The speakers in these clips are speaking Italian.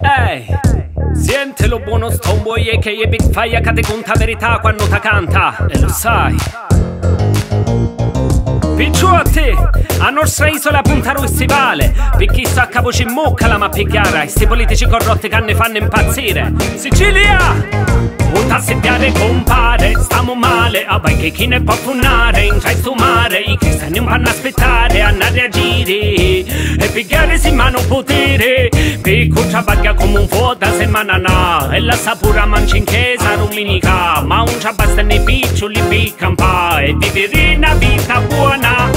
Ehi, siente lo buono Stoneboy e che è Big Fire che te conta verità quando ta canta, e lo sai. Picciotti, a nostra isola puntano il stivale, perché sto a capo ci mucca la mappigliara, e sti politici corrotti che ne fanno impazzire. Sicilia! Un tasseggiare compare, stiamo male, a vai che chi ne può funnare, in tra sto mare, i cristiani non vanno a aspettare, a reagire, e pigliare si mano potere, picco travaglia come un fuoco da settimana na, e la sapura mancia in chiesa domenica, ma un ci basta nei piccioli piccampa, e vivere una vita buona.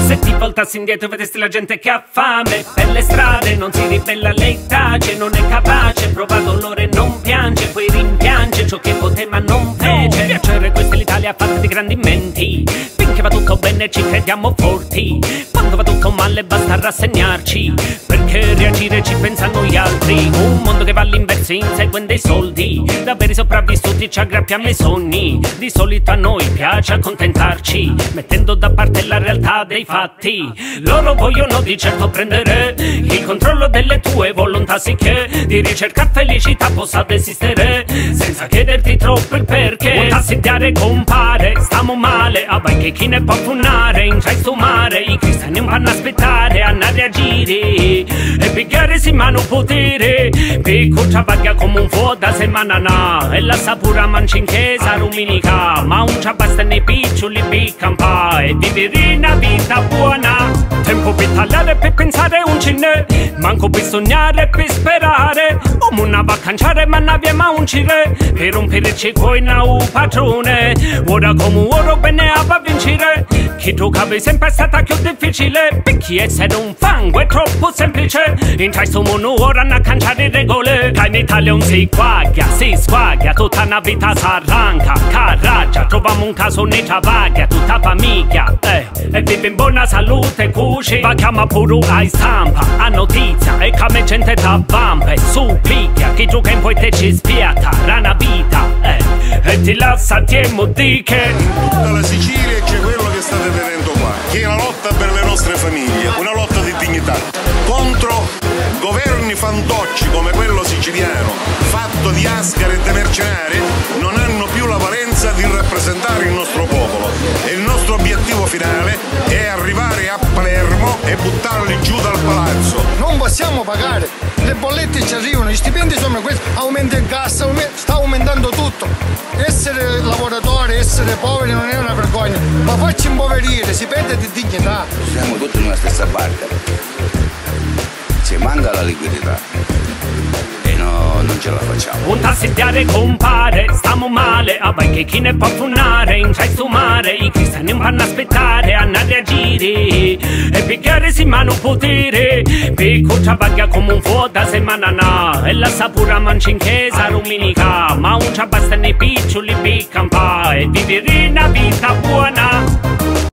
Se ti voltassi indietro vedesti la gente che ha fame, per le strade non si ribella lei tace, non è capace, prova dolore e non piange, poi rimpiange ciò che poteva ma non fece. Piacere, questa è l'Italia fatta di grandi menti, finché va tutto bene ci crediamo forti, quando va tutto male basta rassegnarci, perché reagire ci pensano gli altri. Un mondo che va all'inverso inseguendo i soldi, davvero i sopravvissuti ci aggrappiamo ai sogni, di solito a noi piace accontentarci, mettendo da parte la realtà dei fatti. Loro vogliono di certo prendere il controllo delle tue volontà, sicché di ricerca felicità possa desistere, senza chiederti troppo il perché. Un tasseggiare compare, stiamo male, a vai che chi ne può funnare, in tra sto mare, i cristiani non vanno a aspettare, a reagire, e pigliare si mano potere, picco travaglia come un fuoco da settimana na, e la sapura mancia in chiesa domenica, ma un ci basta nei piccioli piccampa, e vivere una vita buona. Tempo per tagliare, per pensare un cinè, manco per sognare, per sperare, come una vacanziare ma non abbiamo un cire, per romperci coi nau padrone, ora come ora bene a vincere, chi tu capi sempre è stata più difficile, perché essere un fango è troppo semplice, in tra sto mondo ora a canciare regole, che in Italia non si squaglia, tutta una vita s'arranca, carraggia, troviamo un caso ne travaglia, tutta famiglia, e vive in buona salute, cuci, va chiama pure a stampa, a notizia, e come gente da vampa, e supplicchia, chi gioca in poi te ci spiata, rana vita, e ti lascia tiemo di che. In tutta la Sicilia c'è quello che state vedendo qua, che è la lotta per le nostre famiglie, una lotta di dignità, contro governi fantocci come quello siciliano, fatto di ascari e di mercenari, non hanno più la valenza di rappresentare il nostro popolo, e il nostro obiettivo finale è arrivare a Palermo e buttarli giù dal palazzo. Non possiamo pagare, le bollette ci arrivano, gli stipendi sono questi, aumenta il gas, sta aumentando tutto. Essere lavoratori, essere poveri non è una vergogna, ma farci impoverire, si perde di dignità. Siamo tutti nella stessa barca, ci manca la liquidità e non ce la facciamo. Un tasseggiare compare, stiamo male, a vai che chi ne può funnare, in tra sto mare, i cristiani non vanno a aspettare, a reagire, e pigliare si mano potere, picco travaglia come un fuoco da settimana na, e la sapura mancia in chiesa domenica, ma un ci basta nei piccioli piccampa, e vivere una vita buona.